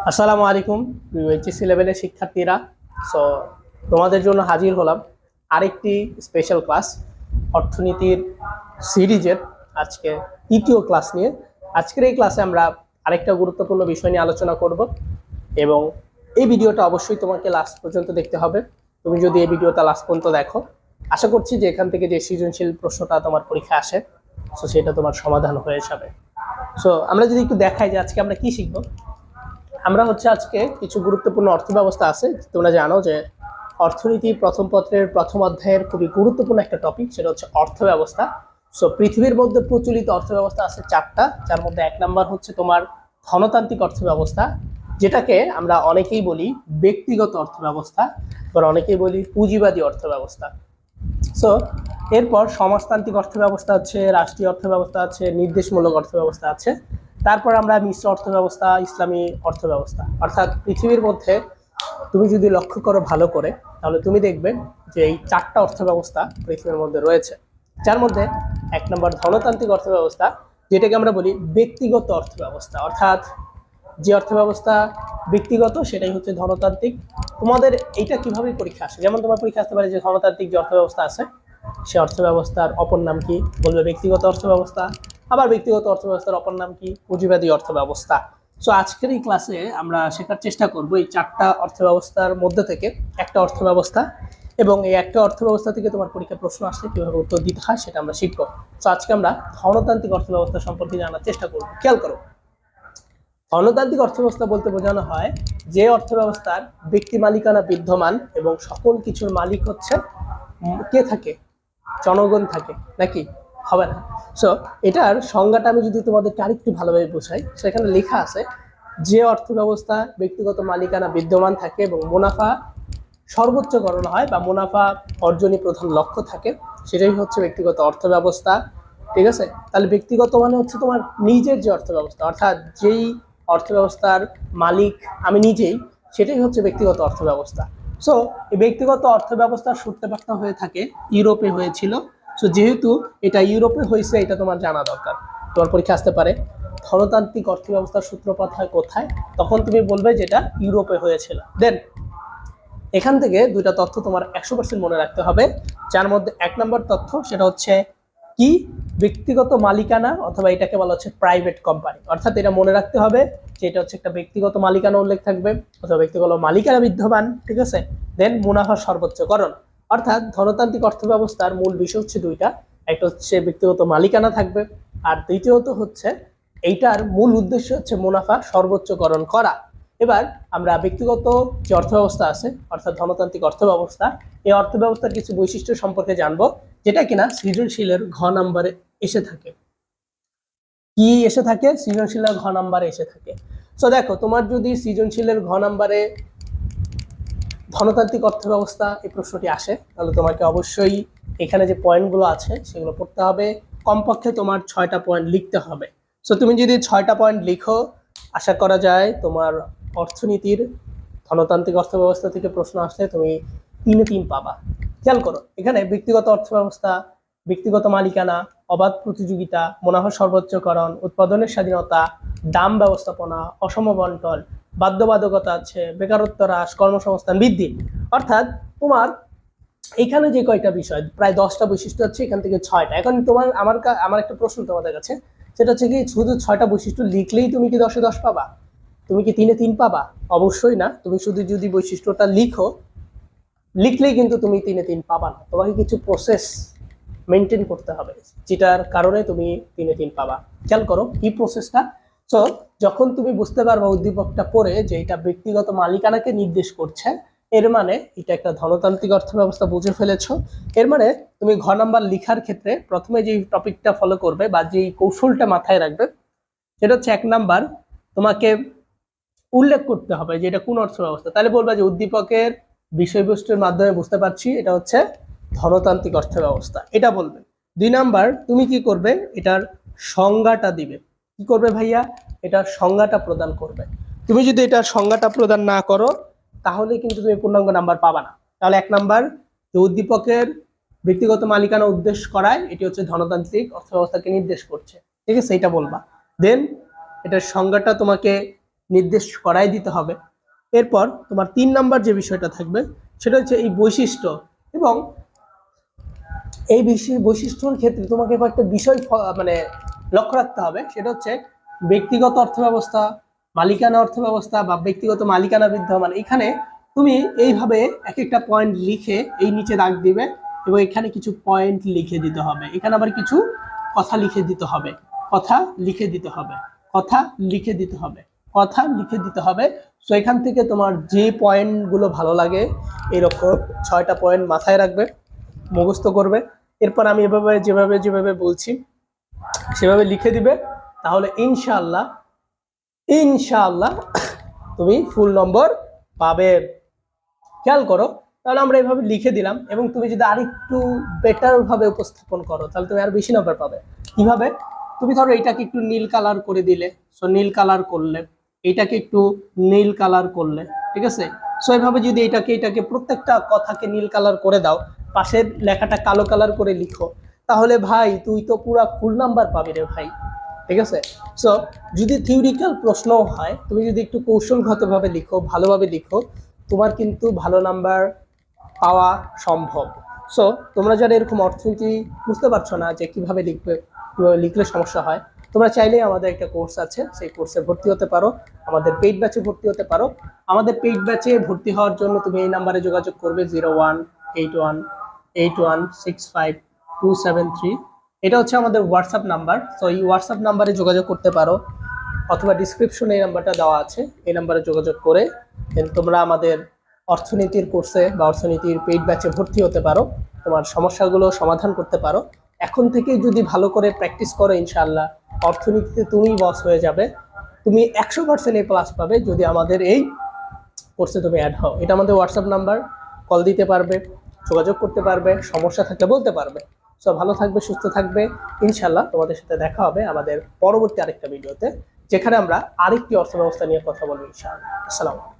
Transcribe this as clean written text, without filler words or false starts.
আসসালামু আলাইকুম প্রিয় এইচএসসি লেভেলের শিক্ষার্থীরা। সো তোমাদের জন্য হাজির হলাম আরেকটি স্পেশাল ক্লাস অর্থনীতির সিরিজের আজকে তৃতীয় ক্লাস নিয়ে। আজকের এই ক্লাসে আমরা আরেকটা গুরুত্বপূর্ণ বিষয় নিয়ে আলোচনা করব এবং এই ভিডিওটা অবশ্যই তোমাকে লাস্ট পর্যন্ত দেখতে হবে। তুমি যদি এই ভিডিওটা লাস্ট পর্যন্ত দেখো, আশা করছি যে এখান থেকে যে সৃজনশীল প্রশ্নটা তোমার পরীক্ষায় আসে সো সেটা তোমার সমাধান হয়ে যাবে। সো আমরা যদি একটু দেখাই যে আজকে আমরা কি শিখবো। আমরা আজকে কিছু গুরুত্বপূর্ণ অর্থব্যবস্থা আছে। তোমরা জানো যে অর্থনীতি প্রথম পত্রের প্রথম অধ্যায়ের খুবই গুরুত্বপূর্ণ একটা টপিক, সেটা হচ্ছে অর্থব্যবস্থা। সো পৃথিবীর মধ্যে প্রচলিত অর্থব্যবস্থা আছে চারটা, যার মধ্যে এক নাম্বার হচ্ছে তোমার ধনতান্ত্রিক অর্থব্যবস্থা, যেটাকে আমরা অনেকেই বলি ব্যক্তিগত অর্থব্যবস্থা, আবার অনেকেই বলি পুঁজিবাদী অর্থব্যবস্থা। সো এরপর সমাজতান্ত্রিক অর্থব্যবস্থা আছে, রাষ্ট্রীয় অর্থব্যবস্থা আছে, নির্দেশমূলক অর্থব্যবস্থা আছে। তারপর আমরা মিশ্র অর্থব্যবস্থা, ইসলামী অর্থব্যবস্থা। অর্থাৎ পৃথিবীর মধ্যে তুমি যদি লক্ষ্য করো ভালো করে, তাহলে তুমি দেখবে যে এই চারটা অর্থব্যবস্থা পৃথিবীর মধ্যে রয়েছে, যার মধ্যে এক নম্বর ধনতান্ত্রিক অর্থব্যবস্থা, যেটাকে আমরা বলি ব্যক্তিগত অর্থব্যবস্থা। অর্থাৎ যে অর্থব্যবস্থা ব্যক্তিগত সেটাই হচ্ছে ধনতান্ত্রিক। তোমাদের এইটা কিভাবে পরীক্ষা আসে, যেমন তোমার পরীক্ষা আসতে পারে যে ধনতান্ত্রিক যে অর্থব্যবস্থা আছে সে অর্থব্যবস্থার অপর নাম কি, বলবে ব্যক্তিগত অর্থব্যবস্থা। আবার ব্যক্তিগত অর্থব্যবস্থার অপর নাম কি, পুঁজিবাদী অর্থব্যবস্থা। সো আজকের এই ক্লাসে আমরা শেখার চেষ্টা করব এই চারটা অর্থব্যবস্থার মধ্যে থেকে একটা অর্থব্যবস্থা, এবং এই একটা অর্থব্যবস্থা থেকে তোমার পরীক্ষা প্রশ্ন আসলে কিভাবে উত্তর দিতে হয় সেটা আমরা শিখবো। সো আজকে আমরা ধনতান্ত্রিক অর্থব্যবস্থা সম্পর্কে জানার চেষ্টা করব। খেয়াল করো, ধনতান্ত্রিক অর্থব্যবস্থা বলতে বোঝানো হয় যে অর্থব্যবস্থার ব্যক্তি মালিকানা বিদ্যমান এবং সকল কিছুর মালিক হচ্ছে কে থাকে, জনগণ থাকে, নাকি হবে না। সো এটার সংজ্ঞাটা আমি যদি তোমাদেরকে আরেকটু ভালোভাবে বোঝাই, সেখানে লেখা আছে যে অর্থব্যবস্থা ব্যক্তিগত মালিকানা বিদ্যমান থাকে এবং মুনাফা সর্বোচ্চকরণ হয় বা মুনাফা অর্জনই প্রধান লক্ষ্য থাকে, সেটাই হচ্ছে ব্যক্তিগত অর্থব্যবস্থা। ঠিক আছে, তাহলে ব্যক্তিগত মানে হচ্ছে তোমার নিজের যে অর্থব্যবস্থা, অর্থাৎ যেই অর্থব্যবস্থার মালিক আমি নিজেই, সেটাই হচ্ছে ব্যক্তিগত অর্থব্যবস্থা। সো এই ব্যক্তিগত অর্থব্যবস্থার সূত্রপাত হয়ে থাকে ইউরোপে হয়েছিল। সো যেহেতু এটা ইউরোপে হয়েছে, এটা তোমার জানা দরকার। তোমার পরীক্ষা আসতে পারে ধনতান্ত্রিক অর্থব্যবস্থার সূত্রপাত হয় কোথায়, তখন তুমি বলবে যেটা ইউরোপে হয়েছিল। দেন এখান থেকে দুইটা তথ্য তোমার 100% মনে রাখতে হবে, যার মধ্যে এক নম্বর তথ্য সেটা হচ্ছে কি, ব্যক্তিগত মালিকানা, অথবা এটাকে বলা হচ্ছে প্রাইভেট কোম্পানি। অর্থাৎ এটা মনে রাখতে হবে যে এটা হচ্ছে একটা ব্যক্তিগত মালিকানা উল্লেখ থাকবে অথবা ব্যক্তিগত মালিকানা বিদ্যমান। ঠিক আছে, দেন মুনাফা সর্বোচ্চকরণ। অর্থাৎ ধনতান্ত্রিক অর্থব্যবস্থার মূল বিষয় হচ্ছে দুইটা, একটা হচ্ছে ব্যক্তিগত মালিকানা থাকবে, আর দ্বিতীয়ত হচ্ছে এইটার মূল উদ্দেশ্য হচ্ছে মুনাফা সর্বোচ্চকরণ করা। এবার আমরা ব্যক্তিগত যে অর্থব্যবস্থা আছে অর্থাৎ ধনতান্ত্রিক অর্থব্যবস্থা, এই অর্থব্যবস্থার কিছু বৈশিষ্ট্য সম্পর্কে জানবো, যেটা কিনা সৃজনশীলের ঘ নাম্বারে এসে থাকে। কি এসে থাকে? সৃজনশীলের ঘ নাম্বারে এসে থাকে। সো দেখো, তোমার যদি সৃজনশীলের ঘ নাম্বারে ধনতান্ত্রিক অর্থব্যবস্থা এই প্রশ্নটি আসে, তাহলে তোমাকে অবশ্যই এখানে যে পয়েন্টগুলো আছে সেগুলো পড়তে হবে। কমপক্ষে তোমার 6টা পয়েন্ট লিখতে হবে। সো তুমি যদি 6টা পয়েন্ট লিখো, আশা করা যায় তোমার অর্থনীতির ধনতান্ত্রিক অর্থব্যবস্থা থেকে প্রশ্ন আসলে তুমি 3-3 পাবা। খেয়াল করো, এখানে ব্যক্তিগত অর্থব্যবস্থা, ব্যক্তিগত মালিকানা, অবাধ প্রতিযোগিতা, মুনাফা সর্বোচ্চকরণ, উৎপাদনের স্বাধীনতা, দাম ব্যবস্থাপনা, অসম বন্টন, বাধ্যবাধকতা আছে, বেকারত্ব হ্রাস, কর্মসংস্থান বৃদ্ধি। অর্থাৎ তোমার এখানে যে কয়টা বিষয়, প্রায় 10টা বৈশিষ্ট্য হচ্ছে, এখান থেকে 6টা। এখন তোমার আমার একটা প্রশ্ন তোমাদের কাছে, সেটা হচ্ছে কি শুধু 6টা বৈশিষ্ট্য লিখলেই তুমি কি 10-এ 10 পাবা? তুমি কি 3-এ 3 পাবা? অবশ্যই না। তুমি শুধু যদি বৈশিষ্ট্যটা লিখলেই কিন্তু তুমি 3-এ 3 পাবা না। তোমাকে কিছু প্রসেস মেনটেন করতে হবে, যেটার কারণে তুমি 3-এ 3 পাবা। খেয়াল করো কি প্রসেসটা। সো যখন তুমি বুঝতে পারবা উদ্দীপকটা পড়ে যে এটা ব্যক্তিগত মালিকানাকে নির্দেশ করছে, এর মানে এটা একটা ধনতান্ত্রিক অর্থব্যবস্থা বুঝে ফেলেছো। এর মানে তুমি ঘ নাম্বার লিখার ক্ষেত্রে প্রথমে যে টপিকটা ফলো করবে বা যে কৌশলটা মাথায় রাখবে, সেটা হচ্ছে 1 নাম্বার তোমাকে উল্লেখ করতে হবে যে এটা কোন অর্থব্যবস্থা। তাহলে বলবা যে উদ্দীপকের বিষয়বস্তুর মাধ্যমে বুঝতে পারছি এটা হচ্ছে ধনতান্ত্রিক অর্থব্যবস্থা, এটা বলবে। 2 নাম্বার তুমি কি করবে, এটার সংজ্ঞাটা দিবে। কি করবে ভাইয়া? এটার সংজ্ঞাটা প্রদান করবে। তুমি যদি এটার সংজ্ঞাটা প্রদান না করো, তাহলে কিন্তু তুমি পূর্ণাঙ্গ নাম্বার পাবা না। তাহলে 1 নাম্বার যে উদ্দীপকের ব্যক্তিগত মালিকানা উদ্দেশ করায় এটি হচ্ছে ধনতান্ত্রিক অর্থব্যবস্থাকে নির্দেশ করছে। ঠিক আছে, এটা বলবা। দেন এটার সংজ্ঞাটা তোমাকে নির্দেশ করাই দিতে হবে। এরপর তোমার 3 নাম্বার যে বিষয়টা থাকবে সেটা হচ্ছে এই বৈশিষ্ট্য, এবং এই বৈশিষ্ট্যর ক্ষেত্রে তোমাকে কয়েকটা বিষয় মানে লক্ষ্য রাখতে হবে। সেটা হচ্ছে ব্যক্তিগত অর্থব্যবস্থা, মালিকানা অর্থব্যবস্থা বা ব্যক্তিগত মালিকানা বিদ্যমান। এখানে তুমি এইভাবে এক একটা পয়েন্ট লিখে এই নিচে দাগ দিবে এবং এখানে কিছু পয়েন্ট লিখে দিতে হবে। এখানে আবার কিছু কথা লিখে দিতে হবে, কথা লিখে দিতে হবে, কথা লিখে দিতে হবে, কথা লিখে দিতে হবে। সো এখান থেকে তোমার যে পয়েন্টগুলো ভালো লাগে এরকম 6টা পয়েন্ট মাথায় রাখবে, মুখস্থ করবে। এরপর আমি এভাবে যেভাবে যেভাবে বলছি সেভাবে লিখে দিবে, তাহলে ইনশাআল্লাহ ইনশাআল্লাহ তুমি ফুল নম্বর পাবে। খেয়াল করো, তাহলে আমরা এভাবে লিখে দিলাম, এবং তুমি যদি আরেকটু বেটার ভাবে উপস্থাপন করো তাহলে তুমি আর বেশি নাম্বার পাবে। কিভাবে? তুমি ধরো এইটাকে একটু নীল কালার করে দিলে, সো নীল কালার করলে, এইটাকে একটু নীল কালার করলে, ঠিক আছে। সো এইভাবে যদি এটাকে প্রত্যেকটা কথাকে নীল কালার করে দাও, পাশের লেখাটা কালো কালার করে লিখো, তাহলে ভাই তুই তো পুরা ফুল নাম্বার পাবি রে ভাই, ঠিক আছে। সো যদি থিওরিক্যাল প্রশ্নও হয়, তুমি যদি একটু কৌশলগতভাবে লিখো, ভালোভাবে লিখো, তোমার কিন্তু ভালো নাম্বার পাওয়া সম্ভব। সো তোমরা যারা এরকম অর্থনীতি বুঝতে পারছো না যে কিভাবে লিখবে, কিভাবে লিখলে সমস্যা হয়, তোমরা চাইলেই আমাদের একটা কোর্স আছে, সেই কোর্সে ভর্তি হতে পারো, আমাদের পেইড ব্যাচে ভর্তি হতে পারো। আমাদের পেইড ব্যাচে ভর্তি হওয়ার জন্য তুমি এই নাম্বারে যোগাযোগ করবে 01818165 273। এটা হচ্ছে আমাদের হোয়াটসঅ্যাপ নাম্বার। তো এই হোয়াটসঅ্যাপ নাম্বারে যোগাযোগ করতে পারো, অথবা ডিসক্রিপশনে এই নাম্বারটা দেওয়া আছে, এই নাম্বারে যোগাযোগ করে তোমরা আমাদের অর্থনীতির কোর্সে বা অর্থনীতির পেইড ব্যাচে ভর্তি হতে পারো, তোমার সমস্যাগুলো সমাধান করতে পারো। এখন থেকেই যদি ভালো করে প্র্যাকটিস করো, ইনশাআল্লাহ অর্থনীতিতে তুমিই বস হয়ে যাবে। তুমি 100% এ প্লাস পাবে যদি আমাদের এই কোর্সে তুমি অ্যাড হও। এটা আমাদের হোয়াটসঅ্যাপ নাম্বার, কল দিতে পারবে, যোগাযোগ করতে পারবে, সমস্যা থাকলে বলতে পারবে। সো ভালো থাকবে, সুস্থ থাকবে। ইনশাআল্লাহ তোমাদের সাথে দেখা হবে আমাদের পরবর্তী আরেকটা ভিডিওতে, যেখানে আমরা আরেকটি অর্থব্যবস্থা নিয়ে কথা বলবো ইনশাআল্লাহ। আসসালামু আলাইকুম।